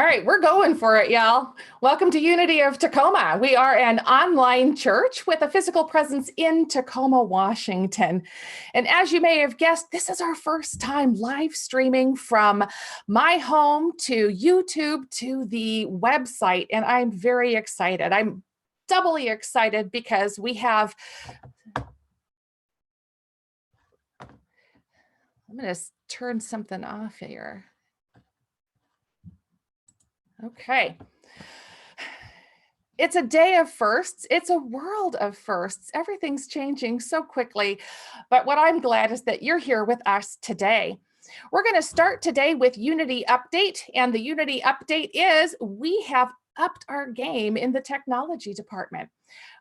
All right, we're going for it, y'all. Welcome to Unity of Tacoma. We are an online church with a physical presence in Tacoma, Washington. And as you may have guessed, this is our first time live streaming from my home to YouTube to the website. And I'm very excited. I'm doubly excited because we have, I'm going to turn something off here. Okay. It's a day of firsts. It's a world of firsts. Everything's changing so quickly. But what I'm glad is that you're here with us today. We're going to start today with Unity Update. And the Unity Update is we have upped our game in the technology department.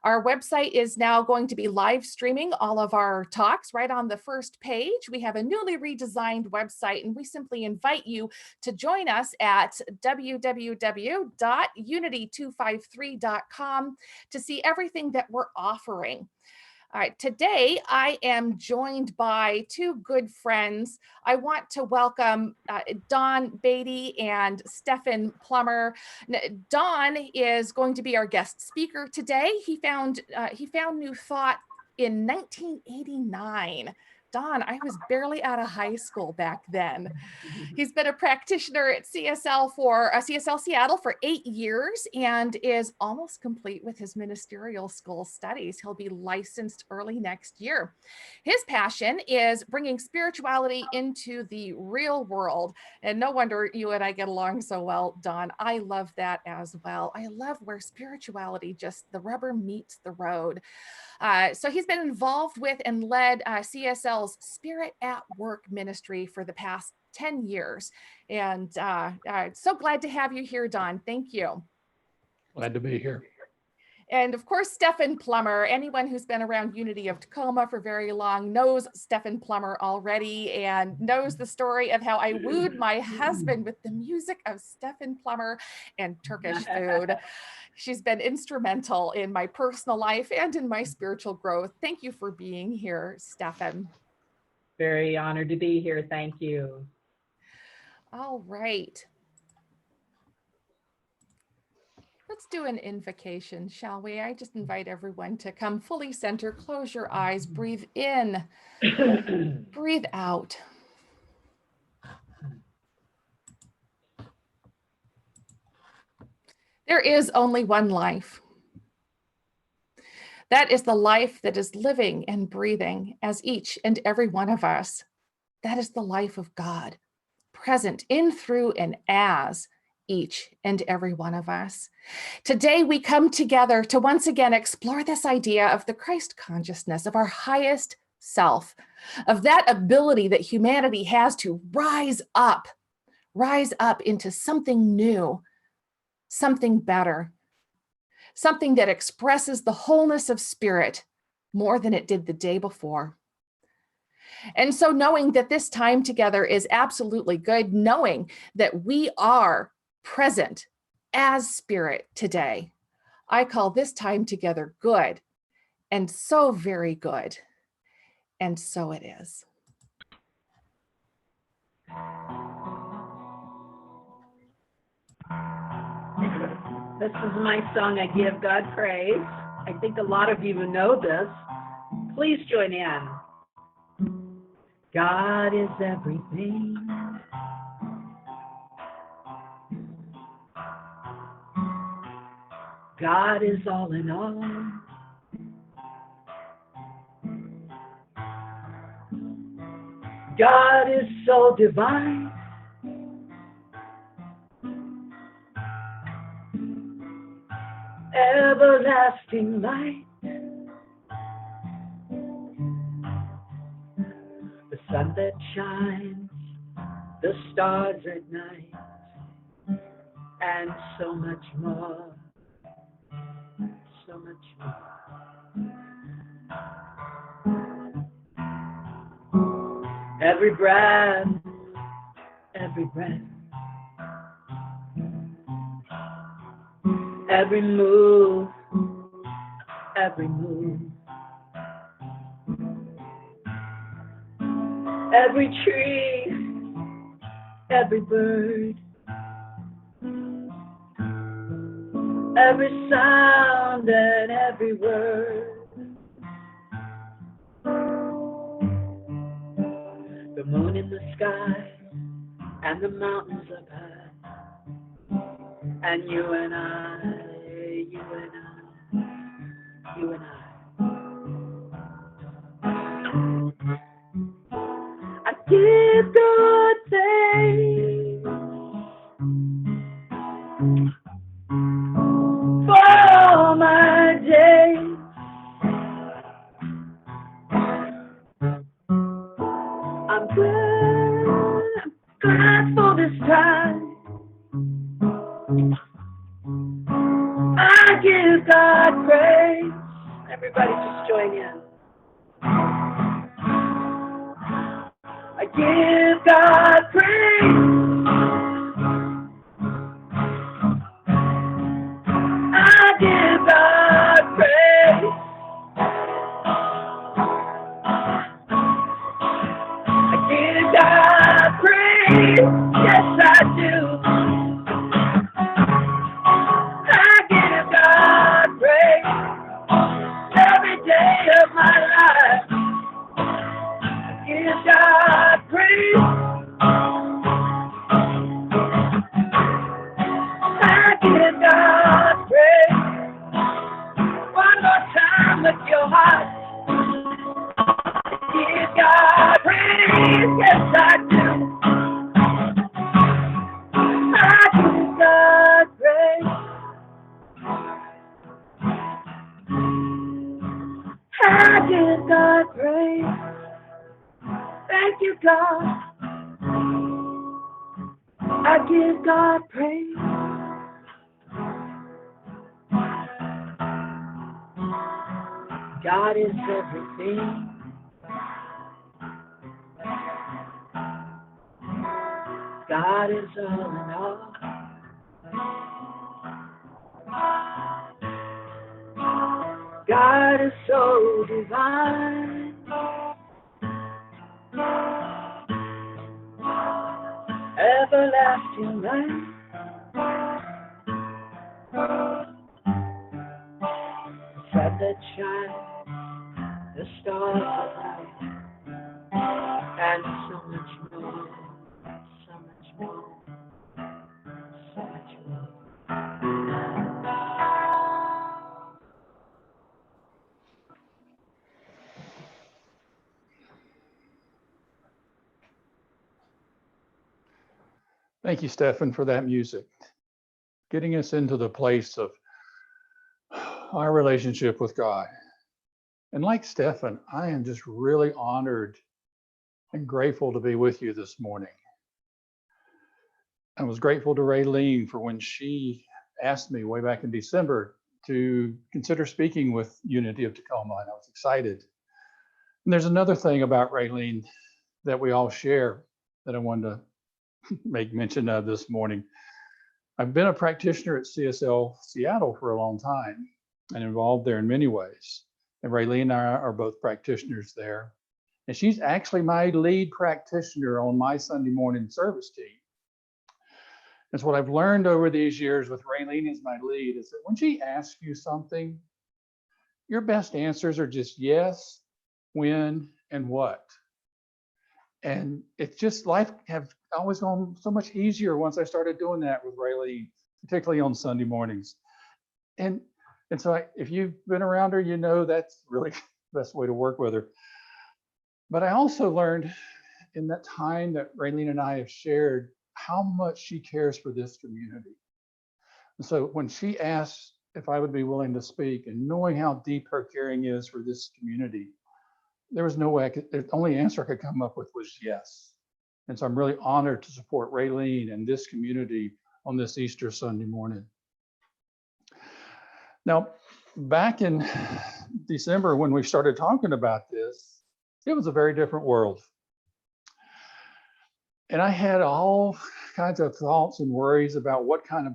Our website is now going to be live streaming all of our talks right on the first page. We have a newly redesigned website, and we simply invite you to join us at www.unity253.com to see everything that we're offering. All right, today I am joined by two good friends. I want to welcome Beaty and Stephan Plummer. Don is going to be our guest speaker today. He found new thought in 1989. Don, I was barely out of high school back then. He's been a practitioner at CSL Seattle for 8 years and is almost complete with his ministerial school studies. He'll be licensed early next year. His passion is bringing spirituality into the real world. And no wonder you and I get along so well, Don. I love that as well. I love where spirituality, just the rubber meets the road. So he's been involved with and led CSL's Spirit at Work ministry for the past 10 years. And so glad to have you here, Don. Thank you. Glad to be here. And of course, Stephan Plummer. Anyone who's been around Unity of Tacoma for very long knows Stephan Plummer already and knows the story of how I wooed my husband with the music of Stephan Plummer and Turkish food. She's been instrumental in my personal life and in my spiritual growth. Thank you for being here, Stephan. Very honored to be here. Thank you. All right. Let's do an invocation, shall we? I just invite everyone to come fully center, close your eyes, breathe in, breathe out. There is only one life. That is the life that is living and breathing as each and every one of us. That is the life of God, present in, through, and as each and every one of us. Today, we come together to once again explore this idea of the Christ consciousness, of our highest self, of that ability that humanity has to rise up into something new, something better, something that expresses the wholeness of spirit more than it did the day before. And so knowing that this time together is absolutely good, knowing that we are present as spirit today, I call this time together good, and so very good. And so it is. This is my song, I Give God Praise. I think a lot of you know this. Please join in. God is everything. God is all in all. God is so divine. Everlasting light. The sun that shines, the stars at night, and so much more. So much more. Every breath, every breath, every move, every move, every tree, every bird, every sound and every word. The moon in the sky and the mountains up high, and you and I, you and I, you and I. I give God thanks for all my days. I'm glad for this time. I give God praise. Everybody just join in. I give God praise. I give God praise. I give God praise. Yes, I do. I give God praise every day of my life. I give God praise. I give God praise. One more time with your heart. Give God praise. Yes, I do. I give God praise. I give God praise. Thank you, God. I give God praise. God is everything. God is all in all. God is so divine. Everlasting light. The sun that shines, the stars that light, and so much more, so much more, so much more. Thank you, Stephan, for that music. Getting us into the place of our relationship with God. And like Stephan, I am just really honored and grateful to be with you this morning. I was grateful to Raylene for when she asked me way back in December to consider speaking with Unity of Tacoma, and I was excited. And there's another thing about Raylene that we all share that I wanted to make mention of this morning. I've been a practitioner at CSL Seattle for a long time and involved there in many ways. And Raylene and I are both practitioners there. And she's actually my lead practitioner on my Sunday morning service team. And so what I've learned over these years with Raylene as my lead is that when she asks you something, your best answers are just yes, when, and what. And it's just life have always gone so much easier once I started doing that with Raylene, particularly on Sunday mornings. And so if you've been around her, you know that's really the best way to work with her. But I also learned in that time that Raylene and I have shared how much she cares for this community. And so when she asked if I would be willing to speak, and knowing how deep her caring is for this community, there was no way the only answer I could come up with was yes. And so I'm really honored to support Raylene and this community on this Easter Sunday morning. Now, back in December when we started talking about this, it was a very different world. And I had all kinds of thoughts and worries about what kind of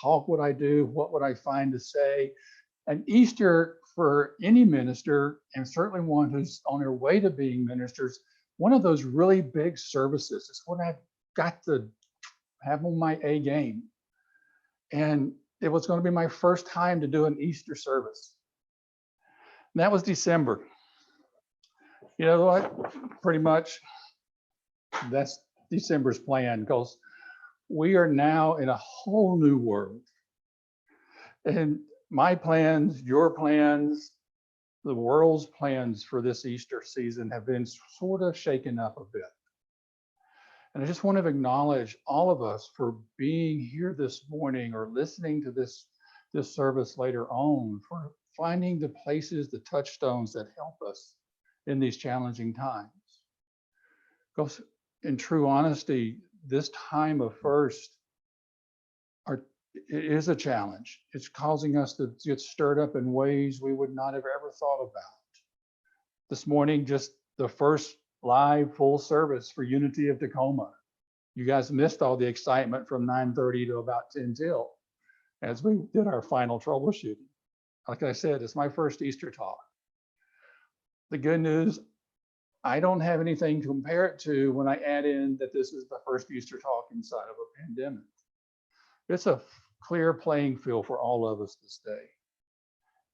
talk would I do, what would I find to say. And Easter for any minister, and certainly one who's on their way to being ministers, one of those really big services. It's what I've got to have on my A game. And it was going to be my first time to do an Easter service. And that was December. You know what? Pretty much that's December's plan, because we are now in a whole new world. And my plans, your plans, the world's plans for this Easter season have been sort of shaken up a bit. And I just want to acknowledge all of us for being here this morning or listening to this service later on, for finding the places, the touchstones that help us in these challenging times. Because in true honesty, this time of first, it is a challenge. It's causing us to get stirred up in ways we would not have ever thought about. This morning, just the first live full service for Unity of Tacoma. You guys missed all the excitement from 9:30 to about 10 till as we did our final troubleshooting. Like I said, it's my first Easter talk. The good news, I don't have anything to compare it to when I add in that this is the first Easter talk inside of a pandemic. It's a clear playing field for all of us this day.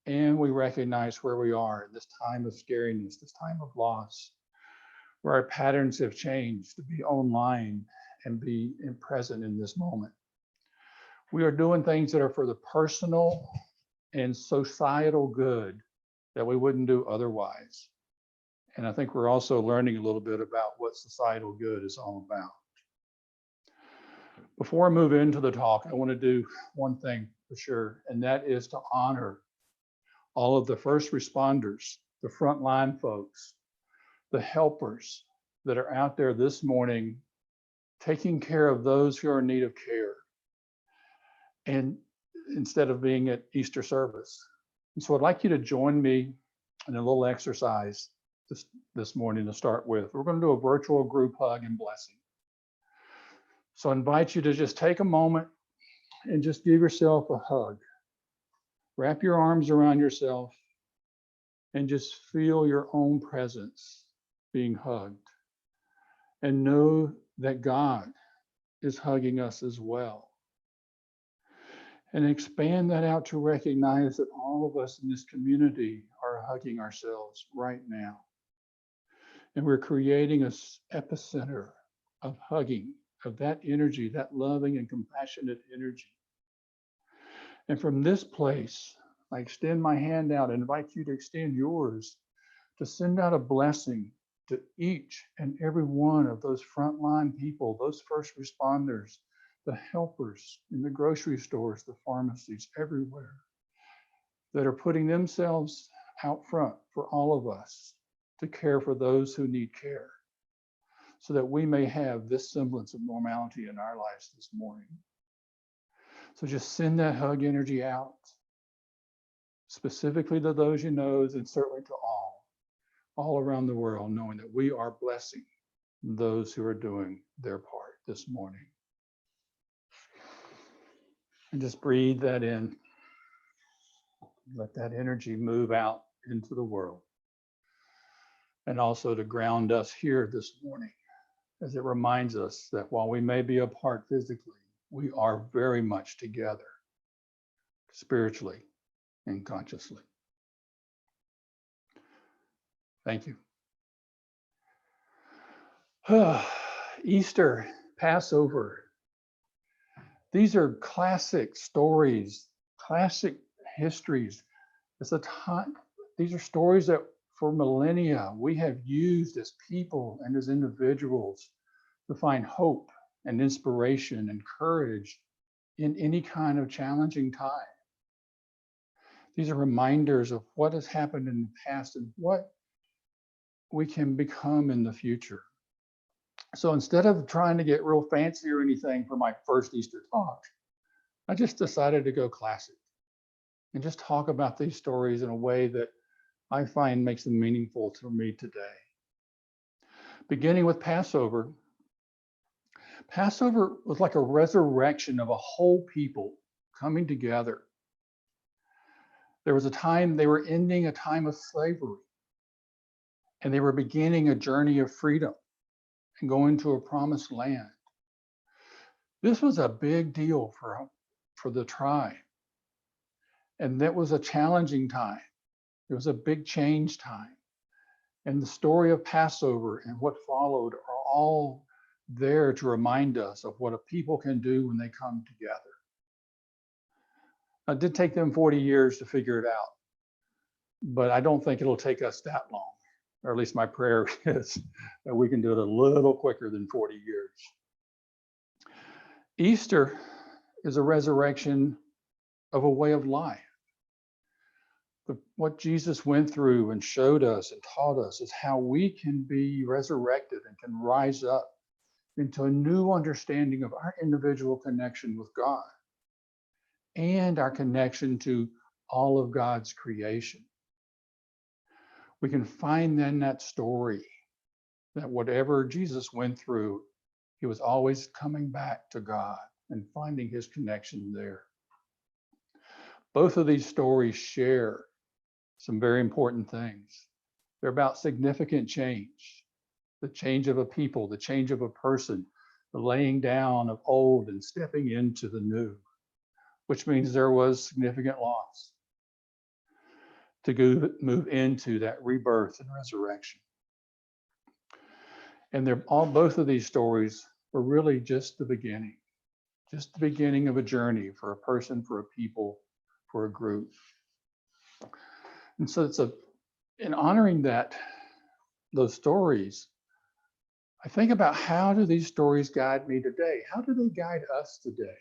And we recognize where we are in this time of scariness, this time of loss, where our patterns have changed to be online and be present in this moment. We are doing things that are for the personal and societal good that we wouldn't do otherwise. And I think we're also learning a little bit about what societal good is all about. Before I move into the talk, I want to do one thing for sure, and that is to honor all of the first responders, the frontline folks, the helpers that are out there this morning taking care of those who are in need of care, and instead of being at Easter service. And so I'd like you to join me in a little exercise this morning to start with. We're going to do a virtual group hug and blessing. So I invite you to just take a moment and just give yourself a hug. Wrap your arms around yourself and just feel your own presence being hugged. And know that God is hugging us as well. And expand that out to recognize that all of us in this community are hugging ourselves right now. And we're creating an epicenter of hugging, of that energy, that loving and compassionate energy. And from this place, I extend my hand out and invite you to extend yours to send out a blessing to each and every one of those frontline people, those first responders, the helpers in the grocery stores, the pharmacies, everywhere, that are putting themselves out front for all of us to care for those who need care, so that we may have this semblance of normality in our lives this morning. So just send that hug energy out, specifically to those you know, and certainly to all around the world, knowing that we are blessing those who are doing their part this morning. And just breathe that in. Let that energy move out into the world. And also to ground us here this morning, as it reminds us that while we may be apart physically, we are very much together, spiritually and consciously. Thank you. Easter, Passover. These are classic stories, classic histories. It's a time, these are stories that for millennia we have used as people and as individuals to find hope and inspiration and courage in any kind of challenging time. These are reminders of what has happened in the past and what we can become in the future. So instead of trying to get real fancy or anything for my first Easter talk, I just decided to go classic and just talk about these stories in a way that I find makes them meaningful to me today. Beginning with Passover. Passover was like a resurrection of a whole people coming together. There was a time they were ending a time of slavery, and they were beginning a journey of freedom and going to a promised land. This was a big deal for the tribe. And that was a challenging time. It was a big change time. And the story of Passover and what followed are all there to remind us of what a people can do when they come together. It did take them 40 years to figure it out, but I don't think it'll take us that long, or at least my prayer is that we can do it a little quicker than 40 years. Easter is a resurrection of a way of life. What Jesus went through and showed us and taught us is how we can be resurrected and can rise up into a new understanding of our individual connection with God and our connection to all of God's creation. We can find in that story that whatever Jesus went through, he was always coming back to God and finding his connection there. Both of these stories share some very important things. They're about significant change, the change of a people, the change of a person, the laying down of old and stepping into the new, which means there was significant loss to move into that rebirth and resurrection. And both of these stories were really just the beginning of a journey for a person, for a people, for a group. And so in honoring those stories, I think about how do these stories guide me today? How do they guide us today?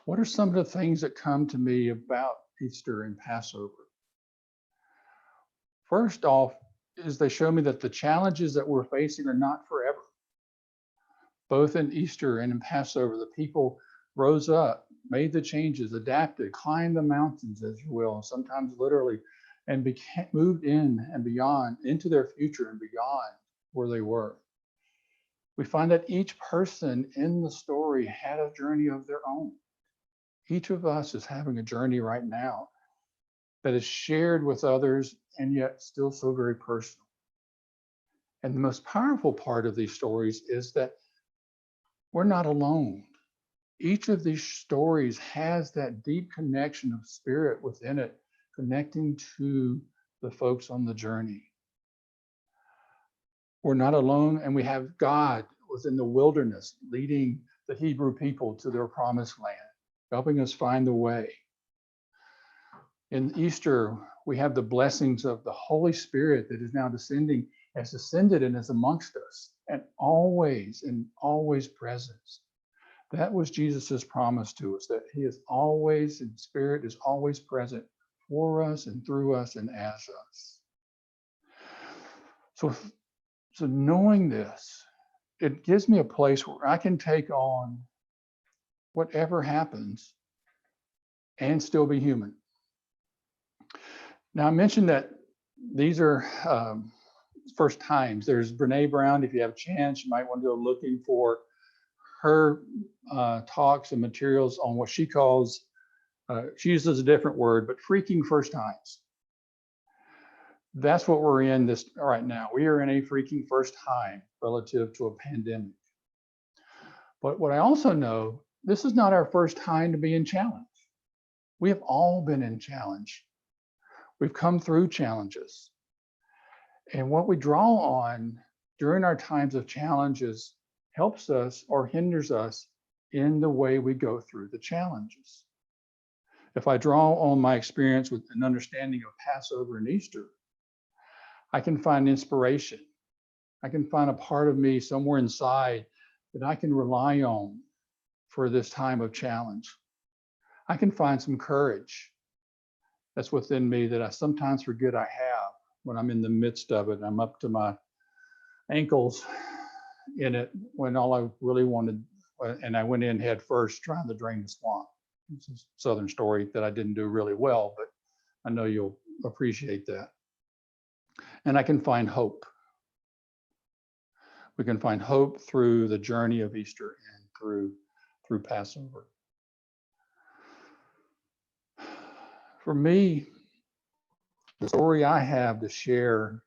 What are some of the things that come to me about Easter and Passover? First off, is they show me that the challenges that we're facing are not forever. Both in Easter and in Passover, the people rose up, made the changes, adapted, climbed the mountains, as you will, sometimes literally, and moved in and beyond, into their future and beyond where they were. We find that each person in the story had a journey of their own. Each of us is having a journey right now that is shared with others and yet still so very personal. And the most powerful part of these stories is that we're not alone. Each of these stories has that deep connection of spirit within it, connecting to the folks on the journey. We're not alone, and we have God within the wilderness leading the Hebrew people to their promised land, helping us find the way. In Easter, we have the blessings of the Holy Spirit that is now has descended and is amongst us, and always present. That was Jesus's promise to us, that he is always, in spirit, is always present for us and through us and as us. So knowing this, it gives me a place where I can take on whatever happens and still be human. Now, I mentioned that these are first times. There's Brene Brown. If you have a chance, you might want to go looking for her talks and materials on what she calls, she uses a different word, but freaking first times. That's what we're in this right now. We are in a freaking first time relative to a pandemic. But what I also know, this is not our first time to be in challenge. We have all been in challenge. We've come through challenges. And what we draw on during our times of challenges helps us or hinders us in the way we go through the challenges. If I draw on my experience with an understanding of Passover and Easter, I can find inspiration. I can find a part of me somewhere inside that I can rely on for this time of challenge. I can find some courage that's within me that I sometimes forget I have when I'm in the midst of it. I'm up to my ankles in it when all I really wanted, and I went in head first trying to drain the swamp. It's a Southern story that I didn't do really well, but I know you'll appreciate that. And I can find hope. We can find hope through the journey of Easter and through Passover. For me, the story I have to share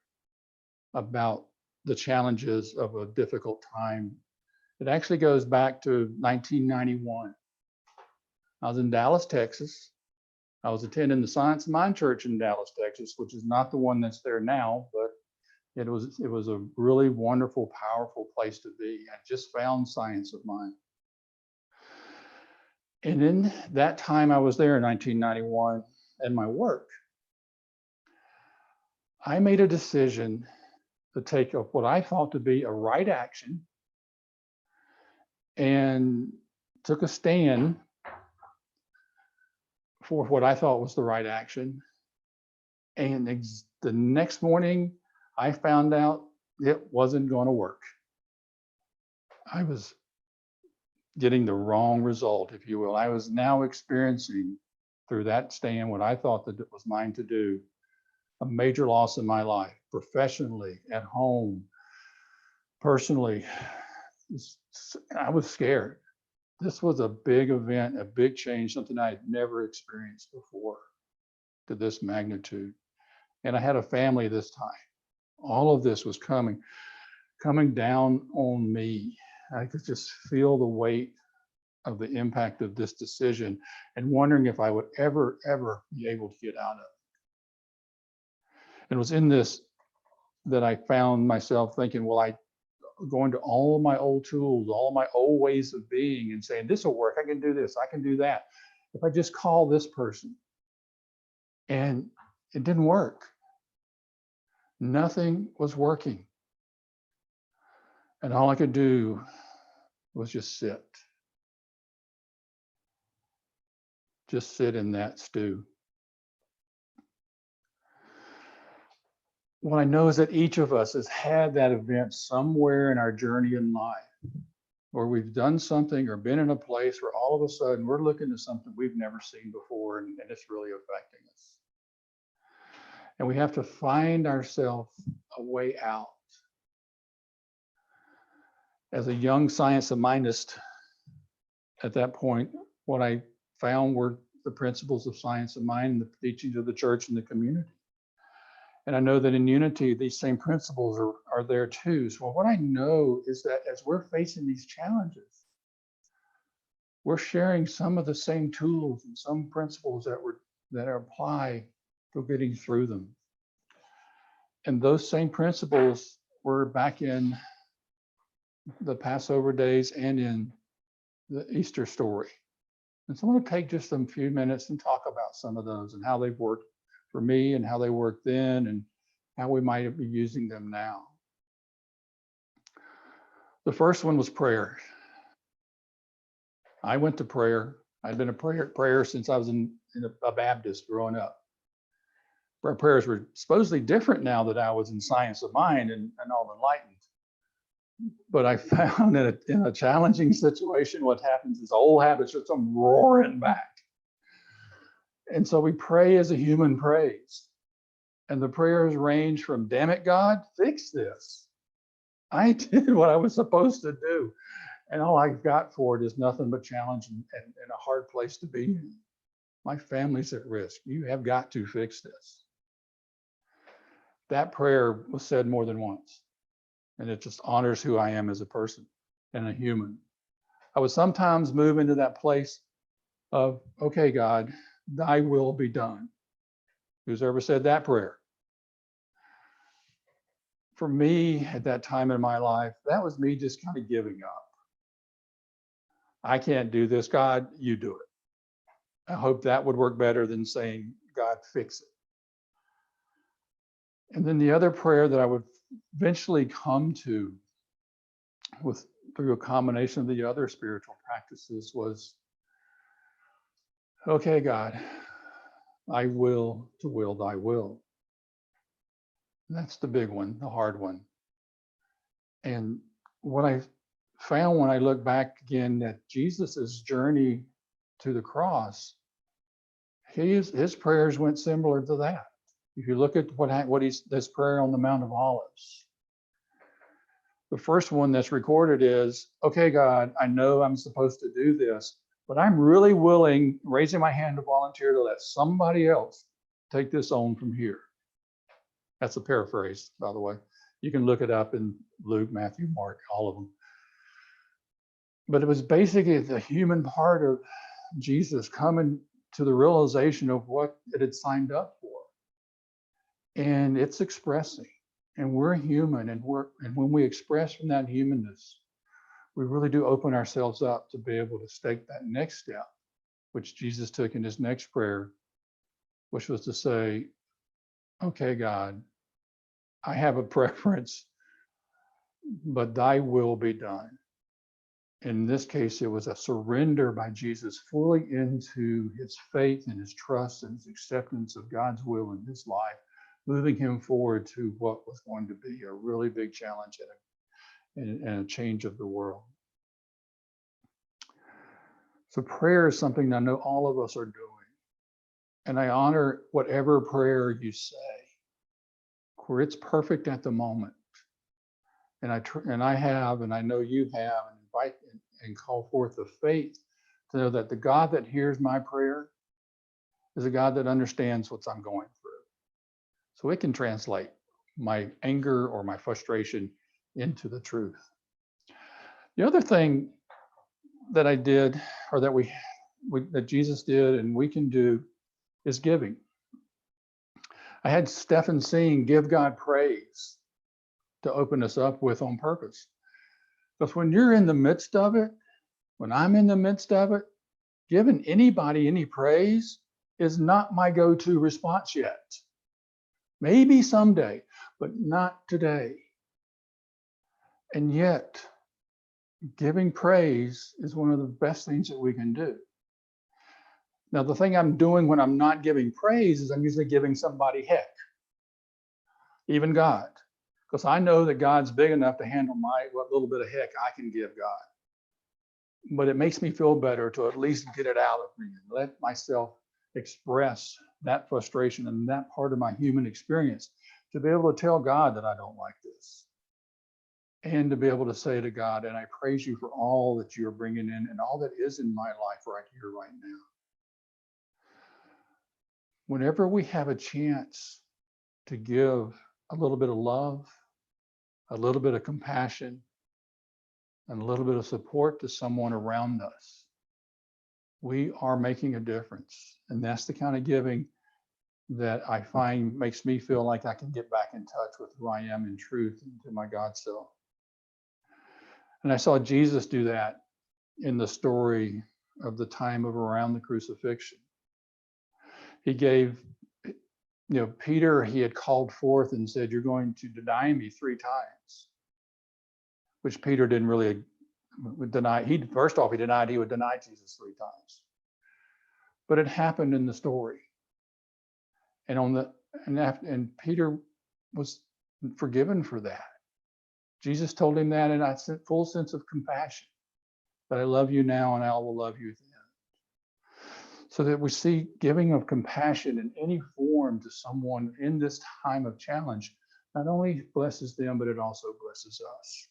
about the challenges of a difficult time, it actually goes back to 1991. I was in Dallas, Texas. I was attending the Science of Mind Church in Dallas, Texas, which is not the one that's there now, but it was a really wonderful, powerful place to be. I just found Science of Mind. And in that time I was there in 1991 and my work, I made a decision to take what I thought to be a right action and took a stand for what I thought was the right action. And the next morning, I found out it wasn't going to work. I was getting the wrong result, if you will. I was now experiencing through that stand what I thought that it was mine to do, a major loss in my life, professionally, at home, personally. I was scared. This was a big event, a big change, something I had never experienced before to this magnitude. And I had a family this time. All of this was coming down on me. I could just feel the weight of the impact of this decision and wondering if I would ever be able to get out of it. And it was in this that I found myself thinking, well, I going to all of my old tools, all of my old ways of being and saying, this will work. I can do this. I can do that. If I just call this person. And it didn't work. Nothing was working. And all I could do was just sit. Just sit in that stew. What I know is that each of us has had that event somewhere in our journey in life where we've done something or been in a place where all of a sudden we're looking at something we've never seen before and it's really affecting us. And we have to find ourselves a way out. As a young science of mindist, at that point, what I found were the principles of science of mind and the teachings of the church and the community. And I know that in unity, these same principles are there too. So what I know is that as we're facing these challenges, we're sharing some of the same tools and some principles that apply to getting through them. And those same principles were back in the Passover days and in the Easter story. And so I want to take just a few minutes and talk about some of those and how they've worked for me and how they worked then and how we might be using them now. The first one was prayer. I went to prayer. I'd been a prayer since I was in a Baptist growing up. Our prayers were supposedly different now that I was in science of mind and all enlightened. But I found that in a challenging situation, what happens is old habits just come roaring back. And so we pray as a human prays. And the prayers range from, damn it, God, fix this. I did what I was supposed to do. And all I got for it is nothing but challenge and a hard place to be in. My family's at risk. You have got to fix this. That prayer was said more than once. And it just honors who I am as a person and a human. I would sometimes move into that place of, okay, God, thy will be done. Who's ever said that prayer? For me, at that time in my life, that was me just kind of giving up. I can't do this, God, you do it. I hope that would work better than saying, God, fix it. And then the other prayer that I would eventually come to through a combination of the other spiritual practices was, okay, God, I will to will thy will. That's the big one, the hard one. And what I found when I look back again at Jesus's journey to the cross, his prayers went similar to that. If you look at this prayer on the Mount of Olives, the first one that's recorded is, okay, God, I know I'm supposed to do this, but I'm really willing, raising my hand to volunteer to let somebody else take this on from here. That's a paraphrase, by the way. You can look it up in Luke, Matthew, Mark, all of them. But it was basically the human part of Jesus coming to the realization of what it had signed up for. And it's expressing, and we're human, and when we express from that humanness, we really do open ourselves up to be able to take that next step, which Jesus took in his next prayer, which was to say, okay, God, I have a preference, but thy will be done. In this case, it was a surrender by Jesus fully into his faith and his trust and his acceptance of God's will in his life, moving him forward to what was going to be a really big challenge and a change of the world. So prayer is something I know all of us are doing. And I honor whatever prayer you say, where it's perfect at the moment. And I have, and I know you have, and invite and call forth the faith to know that the God that hears my prayer is a God that understands what I'm going through. So it can translate my anger or my frustration into the truth. The other thing that I did, or that Jesus did and we can do, is giving. I had Stephan sing "Give God Praise" to open us up with on purpose. Because when you're in the midst of it, when I'm in the midst of it, giving anybody any praise is not my go-to response yet. Maybe someday, but not today. And yet, giving praise is one of the best things that we can do. Now, the thing I'm doing when I'm not giving praise is I'm usually giving somebody heck, even God, because I know that God's big enough to handle what little bit of heck I can give God. But it makes me feel better to at least get it out of me and let myself express that frustration and that part of my human experience, to be able to tell God that I don't like this, and to be able to say to God, and I praise you for all that you're bringing in and all that is in my life right here, right now. Whenever we have a chance to give a little bit of love, a little bit of compassion, and a little bit of support to someone around us, we are making a difference. And that's the kind of giving that I find makes me feel like I can get back in touch with who I am in truth and to my God self. And I saw Jesus do that in the story of the time of around the crucifixion. He gave, Peter, he had called forth and said, you're going to deny me 3 times, which Peter didn't really deny. First off, he denied he would deny Jesus 3 times. But it happened in the story. And Peter was forgiven for that. Jesus told him that in a full sense of compassion, that I love you now and I will love you then. So that we see giving of compassion in any form to someone in this time of challenge not only blesses them, but it also blesses us.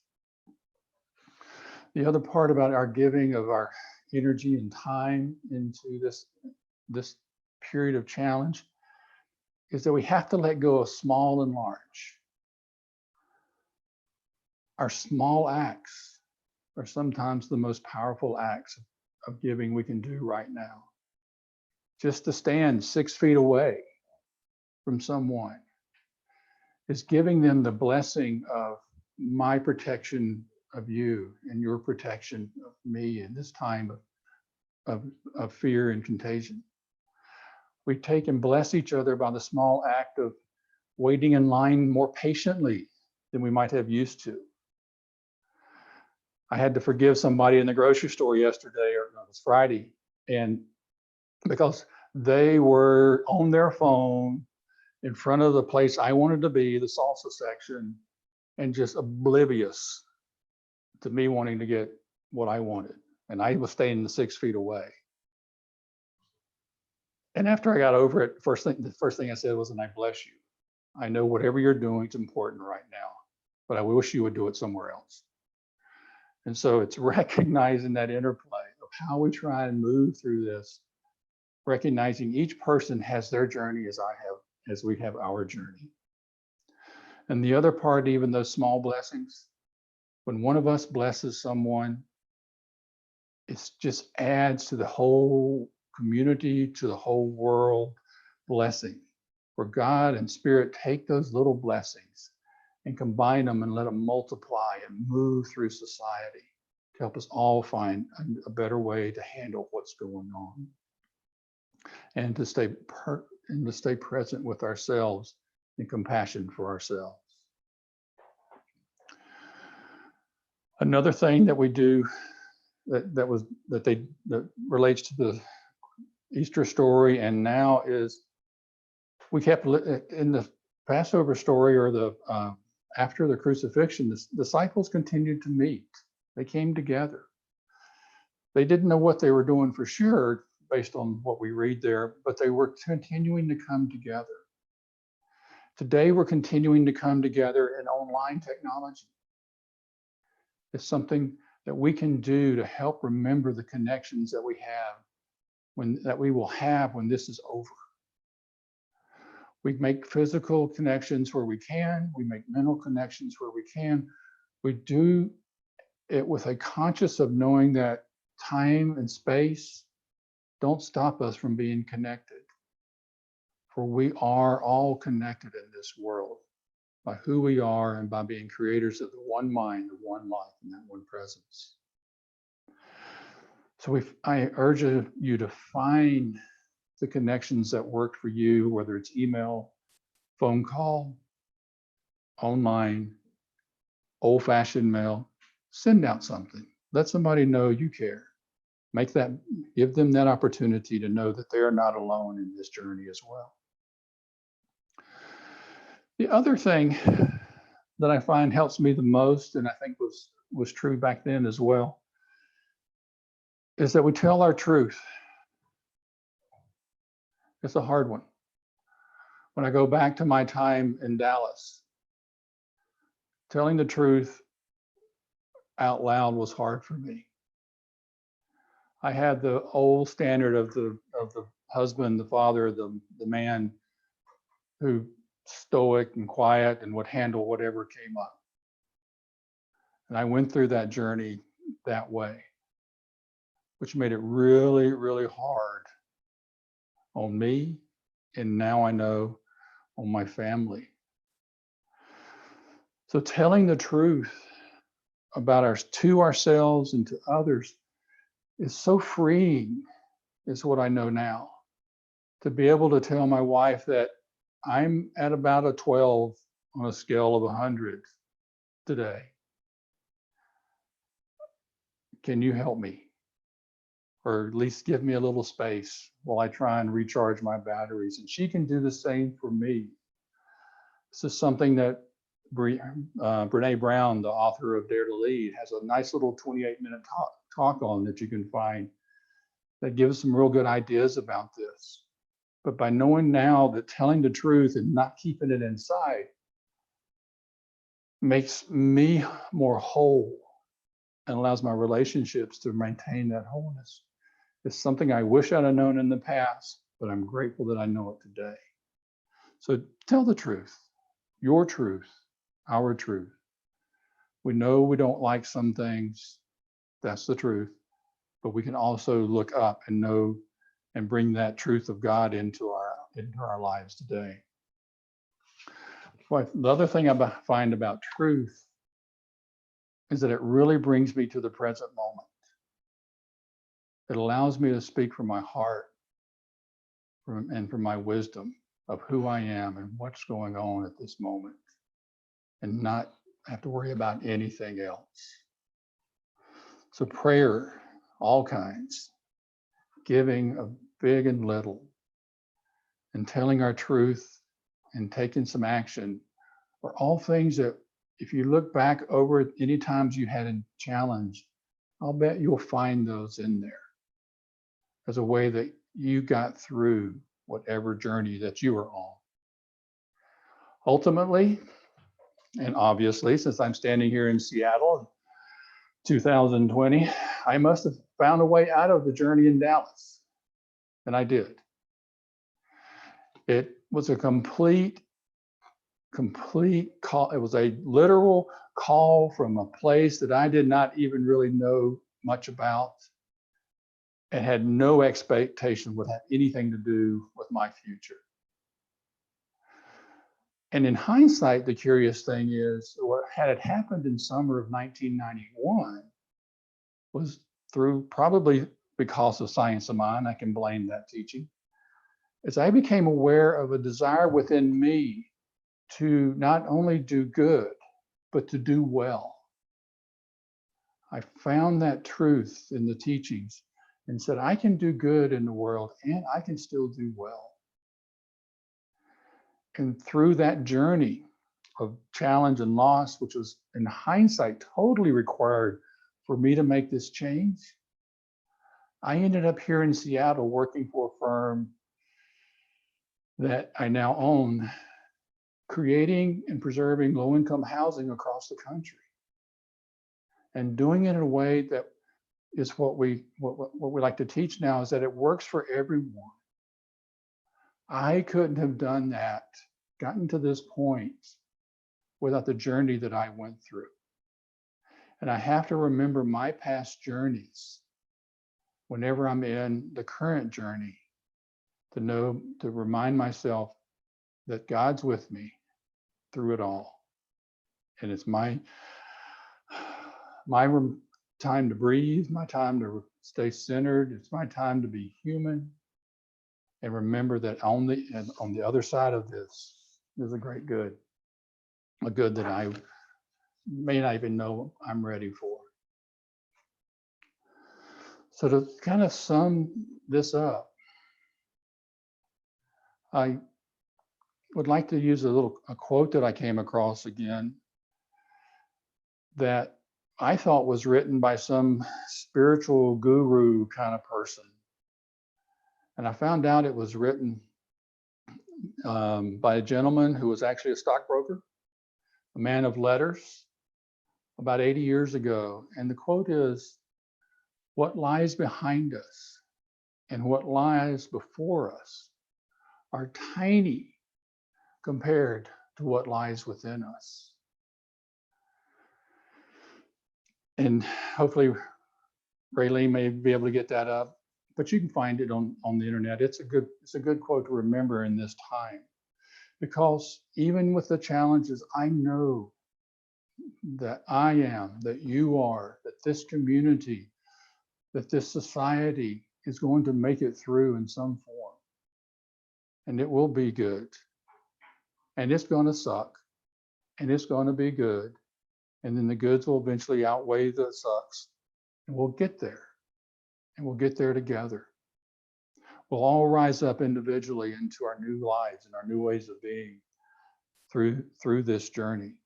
The other part about our giving of our energy and time into this period of challenge is that we have to let go of small and large. Our small acts are sometimes the most powerful acts of giving we can do right now. Just to stand 6 feet away from someone is giving them the blessing of my protection of you and your protection of me in this time of fear and contagion. We take and bless each other by the small act of waiting in line more patiently than we might have used to. I had to forgive somebody in the grocery store yesterday, or no, it was Friday, and because they were on their phone in front of the place I wanted to be, the salsa section, and just oblivious to me wanting to get what I wanted. And I was staying 6 feet away. And after I got over it, the first thing I said was, and I bless you. I know whatever you're doing is important right now, but I wish you would do it somewhere else. And so it's recognizing that interplay of how we try and move through this, recognizing each person has their journey as we have our journey. And the other part, even those small blessings, when one of us blesses someone, it just adds to the whole community, to the whole world blessing, where God and Spirit take those little blessings and combine them and let them multiply and move through society to help us all find a better way to handle what's going on, and to stay present with ourselves and compassion for ourselves. Another thing that we do that relates to the Easter story and now is we kept in the Passover story, or the after the crucifixion, the disciples continued to meet. They came together. They didn't know what they were doing for sure based on what we read there, but they were continuing to come together. Today, we're continuing to come together in online technology. It's something that we can do to help remember the connections that we have, that we will have when this is over. We make physical connections where we can. We make mental connections where we can. We do it with a conscious of knowing that time and space don't stop us from being connected. For we are all connected in this world by who we are and by being creators of the one mind, the one life, and that one presence. So I urge you to find the connections that work for you, whether it's email, phone call, online, old-fashioned mail. Send out something. Let somebody know you care. Give them that opportunity to know that they are not alone in this journey as well. The other thing that I find helps me the most, and I think was true back then as well, is that we tell our truth. It's a hard one. When I go back to my time in Dallas, telling the truth out loud was hard for me. I had the old standard of the husband, the father, the man who stoic and quiet and would handle whatever came up. And I went through that journey that way, which made it really, really hard on me, and now I know on my family. So telling the truth about to ourselves and to others is so freeing, is what I know now. To be able to tell my wife that I'm at about a 12 on a scale of 100 today. Can you help me? Or at least give me a little space while I try and recharge my batteries. And she can do the same for me. This is something that Brene Brown, the author of Dare to Lead, has a nice little 28-minute talk on that you can find that gives some real good ideas about this. But by knowing now that telling the truth and not keeping it inside makes me more whole and allows my relationships to maintain that wholeness. It's something I wish I'd have known in the past, but I'm grateful that I know it today. So tell the truth, your truth, our truth. We know we don't like some things, that's the truth, but we can also look up and know and bring that truth of God into our lives today. The other thing I find about truth is that it really brings me to the present moment. It allows me to speak from my heart and from my wisdom of who I am and what's going on at this moment, and not have to worry about anything else. So prayer, all kinds, giving of big and little, and telling our truth and taking some action are all things that if you look back over any times you had a challenge, I'll bet you'll find those in there as a way that you got through whatever journey that you were on. Ultimately, and obviously, since I'm standing here in Seattle in 2020, I must have found a way out of the journey in Dallas, and I did. It was a complete call. It was a literal call from a place that I did not even really know much about, and had no expectation would have anything to do with my future. And in hindsight, the curious thing is what had it happened in summer of 1991 was through probably because of Science of Mind, I can blame that teaching, as I became aware of a desire within me to not only do good, but to do well. I found that truth in the teachings and said, I can do good in the world and I can still do well. And through that journey of challenge and loss, which was in hindsight totally required for me to make this change, I ended up here in Seattle working for a firm that I now own, creating and preserving low-income housing across the country, and doing it in a way that is what we like to teach now, is that it works for everyone. I couldn't have done that, gotten to this point, without the journey that I went through. And I have to remember my past journeys whenever I'm in the current journey, to remind myself that God's with me through it all. And it's my time to breathe, my time to stay centered. It's my time to be human. And remember that on the other side of this is a great good, a good that I may not even know I'm ready for. So to kind of sum this up, I would like to use a quote that I came across again that I thought was written by some spiritual guru kind of person. And I found out it was written by a gentleman who was actually a stockbroker, a man of letters, about 80 years ago. And the quote is, "What lies behind us and what lies before us are tiny compared to what lies within us." And hopefully Raylene may be able to get that up, but you can find it on the internet. It's a good quote to remember in this time, because even with the challenges, I know that I am, that you are, that this community, that this society is going to make it through in some form. And it will be good. And it's going to suck. And it's going to be good. And then the goods will eventually outweigh the sucks. And we'll get there. And we'll get there together. We'll all rise up individually into our new lives and our new ways of being through this journey.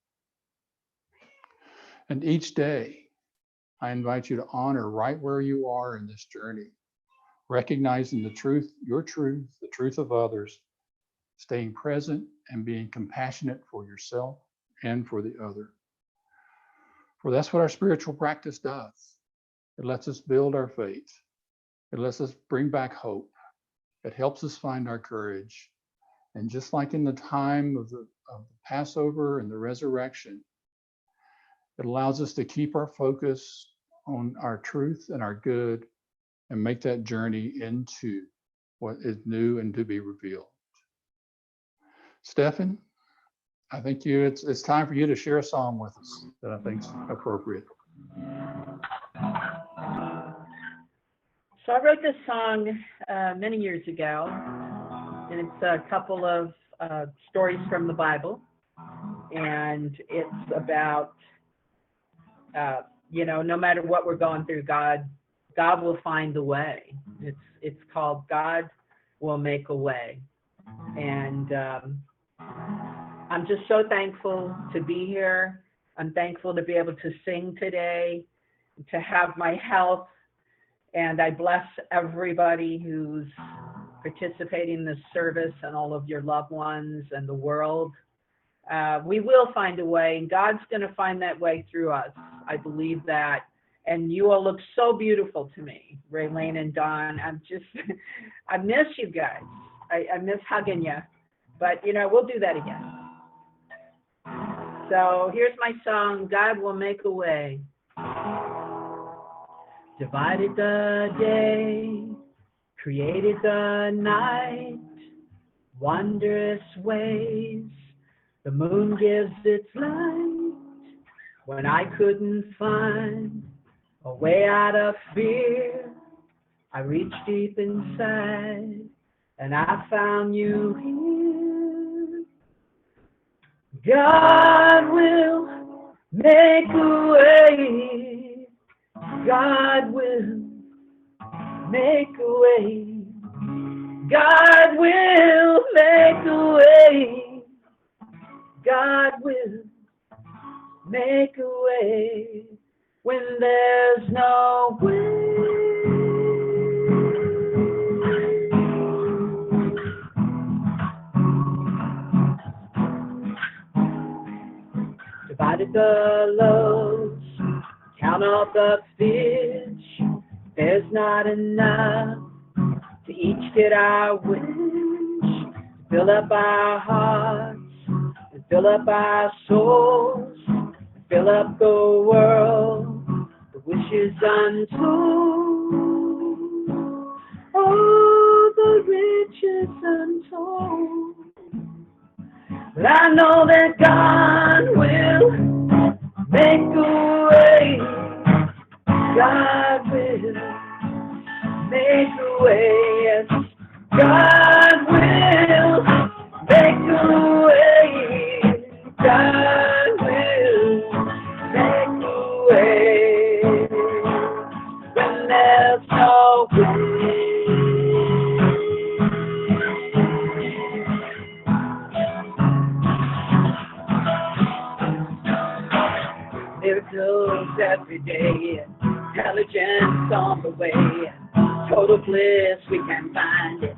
And each day, I invite you to honor right where you are in this journey, recognizing the truth, your truth, the truth of others, staying present and being compassionate for yourself and for the other. For that's what our spiritual practice does. It lets us build our faith. It lets us bring back hope. It helps us find our courage. And just like in the time of the Passover and the resurrection, it allows us to keep our focus on our truth and our good and make that journey into what is new and to be revealed. Stephan, I think it's time for you to share a song with us that I think is appropriate. So I wrote this song many years ago, and it's a couple of stories from the Bible, and it's about no matter what we're going through, God will find a way. It's called God Will Make a Way. And I'm just so thankful to be here. I'm thankful to be able to sing today, to have my health, and I bless everybody who's participating in this service and all of your loved ones and the world. We will find a way, and God's going to find that way through us. I believe that. And you all look so beautiful to me, Raylene and Don. I miss you guys. I miss hugging you. But, we'll do that again. So here's my song, God Will Make a Way. Divided the day, created the night, wondrous ways. The moon gives its light. When I couldn't find a way out of fear, I reached deep inside and I found you here. God will make a way. God will make a way. God will make a way. God will make a way when there's no way. Divided the loaves, count all the fish. There's not enough to each get our wish. Fill up our hearts and fill up our souls. Fill up the world, the wishes untold. Oh, the riches untold. But I know that God will make a way. God will make a way. Yes, God will make a way. God will make a way when there's no way. Miracles every day, intelligence on the way, total bliss we can find it,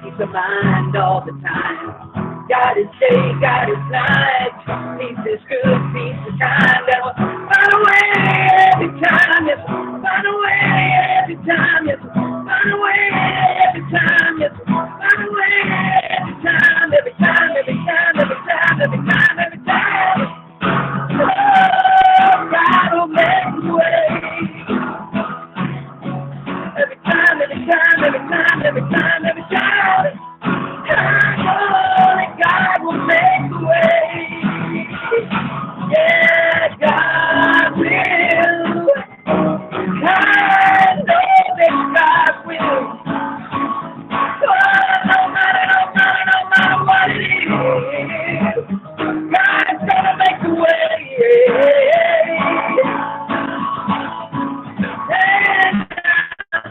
peace of mind all the time. God is day, God is night, peace is good, peace is kind, and we'll find a way every time, yes, find a way every time, yes, find a way every time, yes, find a way every time, every time, every time, every time, every time, every time. Oh, God will make a way. Every time, every time, every time, every time, every time. Only God will make a way. Yeah, God will. I know that God will. Oh, no matter what it is, God's gonna make a way. And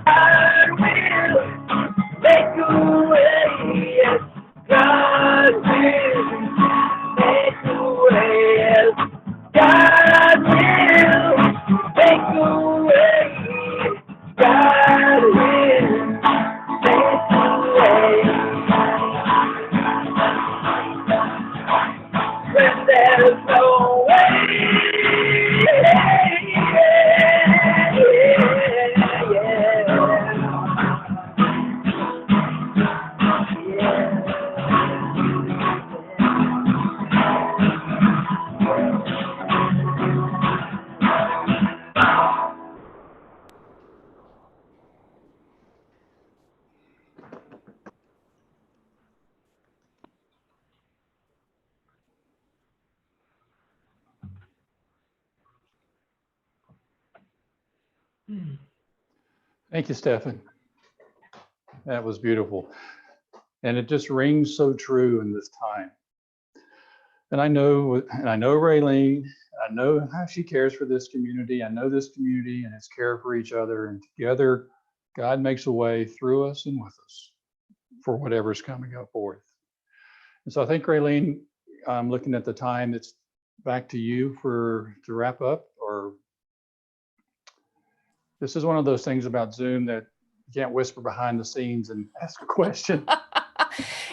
God will make a way. Yes, God will make a way. Yes, God will make a way. God will make a way. When there's no way. Thank you, Stephan. That was beautiful. And it just rings so true in this time. And I know Raylene, I know how she cares for this community. I know this community and its care for each other. And together, God makes a way through us and with us for whatever's coming up forth. And so I think, Raylene, I'm looking at the time, it's back to you to wrap up. Or this is one of those things about Zoom that you can't whisper behind the scenes and ask a question.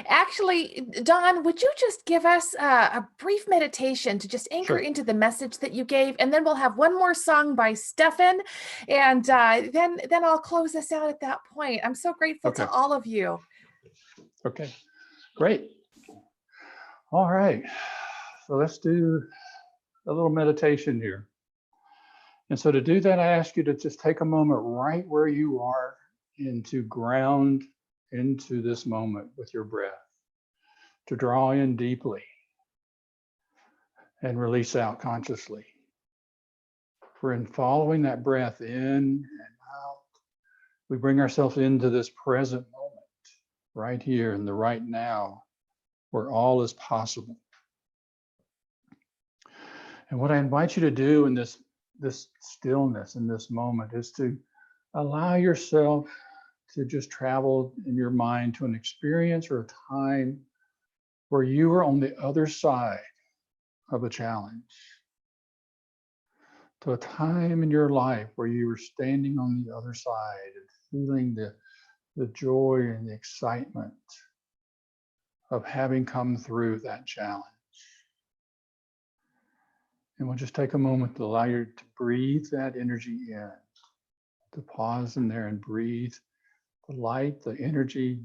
Actually, Don, would you just give us a brief meditation to just anchor Sure. into the message that you gave, and then we'll have one more song by Stephan, and then I'll close this out at that point. I'm so grateful to all of you. Okay, great. All right, so let's do a little meditation here. And so to do that, I ask you to just take a moment right where you are and to ground into this moment with your breath, to draw in deeply and release out consciously. For in following that breath in and out, we bring ourselves into this present moment, right here in the right now, where all is possible. And what I invite you to do in this stillness, in this moment, is to allow yourself to just travel in your mind to an experience or a time where you were on the other side of a challenge, to a time in your life where you were standing on the other side and feeling the joy and the excitement of having come through that challenge. And we'll just take a moment to allow you to breathe that energy in, to pause in there and breathe the light, the energy,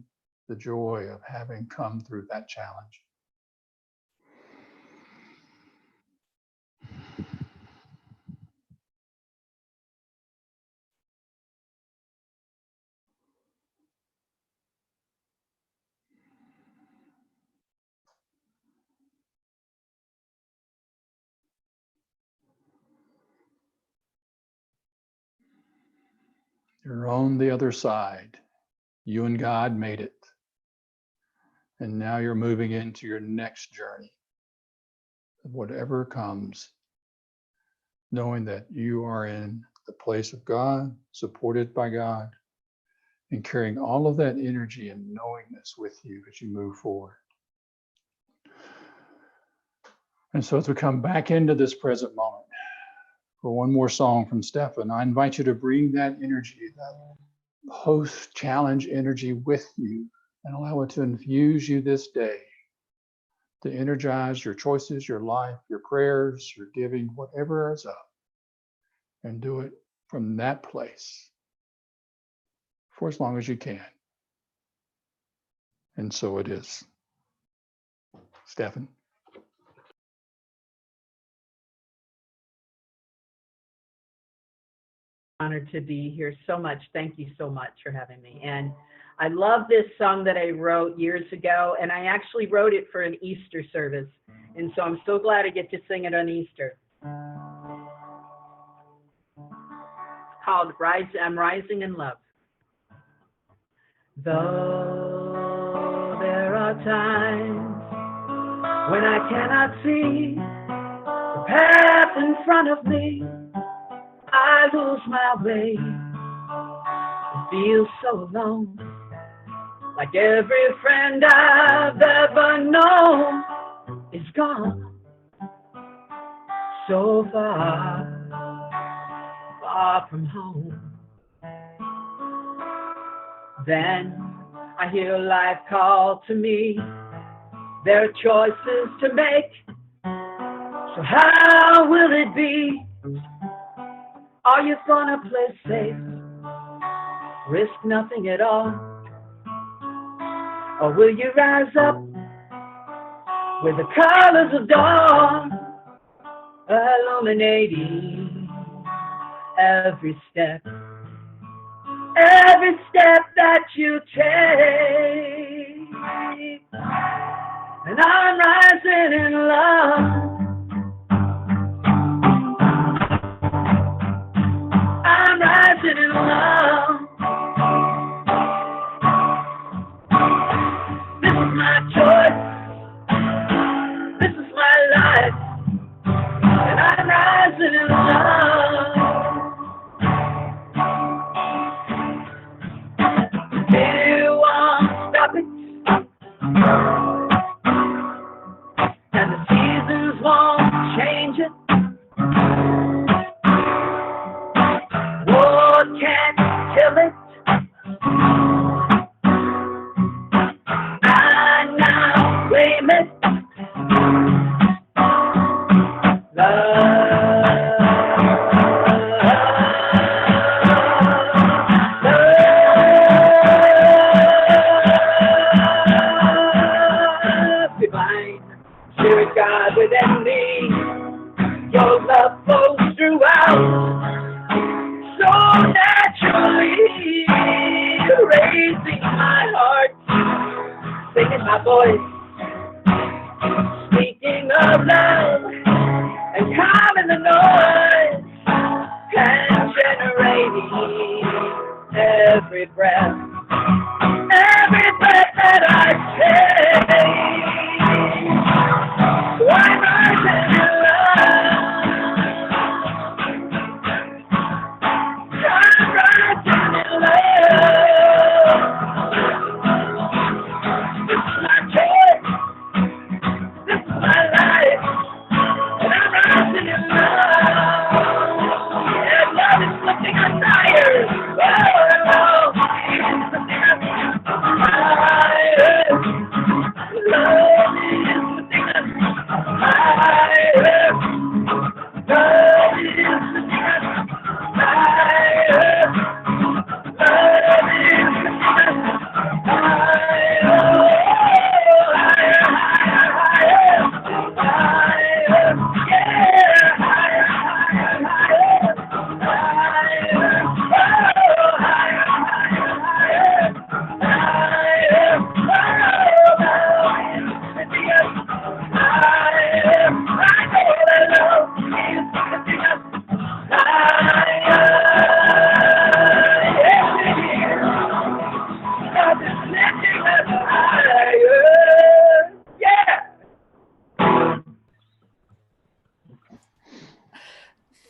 the joy of having come through that challenge. You're on the other side. You and God made it. And now you're moving into your next journey. Whatever comes, knowing that you are in the place of God, supported by God, and carrying all of that energy and knowingness with you as you move forward. And so as we come back into this present moment, for one more song from Stephan, I invite you to bring that energy, that post-challenge energy with you, and allow it to infuse you this day, to energize your choices, your life, your prayers, your giving, whatever is up, and do it from that place for as long as you can. And so it is. Stephan. Honored to be here so much. Thank you so much for having me. And I love this song that I wrote years ago, and I actually wrote it for an Easter service. And so I'm so glad I get to sing it on Easter. It's called I'm Rising in Love. Though there are times when I cannot see the path in front of me, I lose my way. I feel so alone, like every friend I've ever known is gone. So far, far from home. Then I hear life call to me. There are choices to make. So how will it be? Are you gonna play safe, risk nothing at all? Or will you rise up with the colors of dawn, illuminating every step that you take? And I'm rising in love. I'm rising in love. This is my choice. This is my life. And I'm rising in love. You won't stop it. And the seasons won't change it. Can't kill it. I now claim it. Love divine, Spirit God within me. Your love flows throughout. voice, speaking of love and calming the noise, and generating every breath that I take. I'm rising in love. I'm rising in love. This is my choice. This is my life. And I'm rising in love. And love is lifting us higher. Oh, oh. It's lifting us higher. Love is lifting us higher. Love is lifting us higher. Love is lifting us higher. Higher, higher, higher. Higher. Yeah. Higher, higher, higher. Higher. Oh, higher, higher, higher. Higher. Oh, lifting us higher. I know that love is lifting us higher. Yes, it is. Love is lifting us higher. Yeah.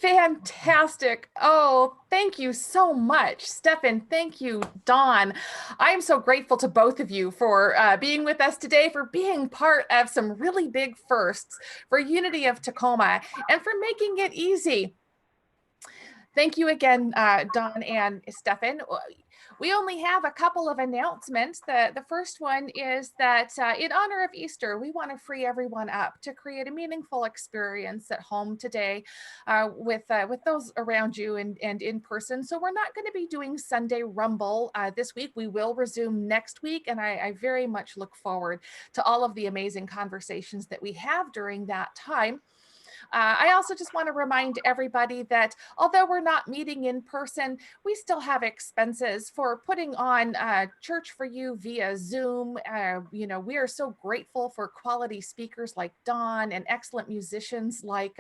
Fantastic. Oh, thank you so much, Stephan. Thank you, Dawn. I am so grateful to both of you for being with us today, for being part of some really big firsts for Unity of Tacoma, and for making it easy. Thank you again, Dawn and Stephan. We only have a couple of announcements. The first one is that in honor of Easter, we want to free everyone up to create a meaningful experience at home today with those around you and in person. So we're not going to be doing Sunday Rumble this week. We will resume next week, and I very much look forward to all of the amazing conversations that we have during that time. I also just want to remind everybody that although we're not meeting in person, we still have expenses for putting on church for you via Zoom. You know, we are so grateful for quality speakers like Dawn and excellent musicians like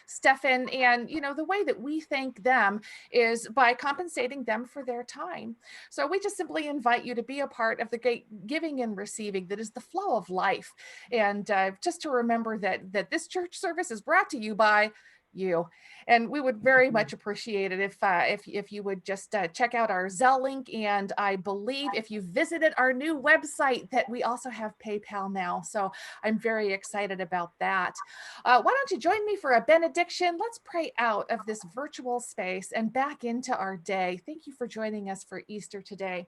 Stephan. And, you know, the way that we thank them is by compensating them for their time. So we just simply invite you to be a part of the great giving and receiving that is the flow of life. And just to remember that this church service is brought to you by you, and we would very much appreciate it if you would just check out our Zelle link. And I believe if you visited our new website that we also have PayPal now, so I'm very excited about that. Why don't you join me for a benediction? Let's pray out of this virtual space and back into our day. Thank you for joining us for Easter today.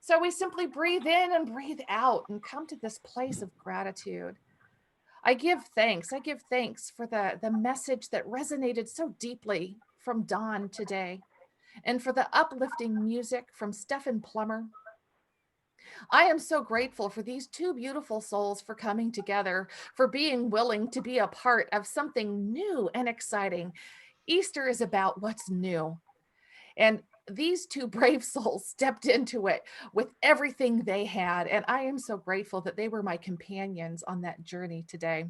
So we simply breathe in and breathe out and come to this place of gratitude. I give thanks. I give thanks for the message that resonated so deeply from Dawn today, and for the uplifting music from Stephan Plummer. I am so grateful for these two beautiful souls for coming together, for being willing to be a part of something new and exciting. Easter is about what's new. And these two brave souls stepped into it with everything they had. And I am so grateful that they were my companions on that journey today.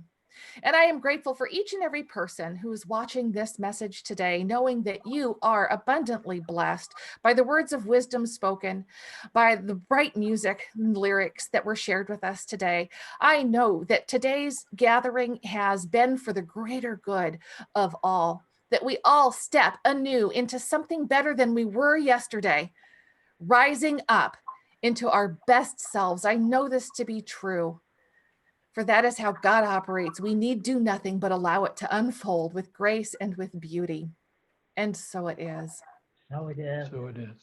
And I am grateful for each and every person who is watching this message today, knowing that you are abundantly blessed by the words of wisdom spoken, by the bright music and lyrics that were shared with us today. I know that today's gathering has been for the greater good of all, that we all step anew into something better than we were yesterday, rising up into our best selves. I know this to be true, for that is how God operates. We need do nothing but allow it to unfold with grace and with beauty. And so it is. So it is. So it is.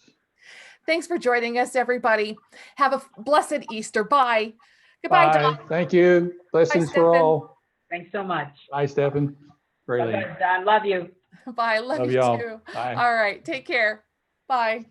Thanks for joining us, everybody. Have a blessed Easter. Bye. Goodbye, Bye. Dawn. Thank you. Blessings for Stephan. all. Thanks so much. Bye, Stephan. Greatly. Bye, Don. Love you. Bye. Love Love you y'all. too. Bye. All right. Take care. Bye.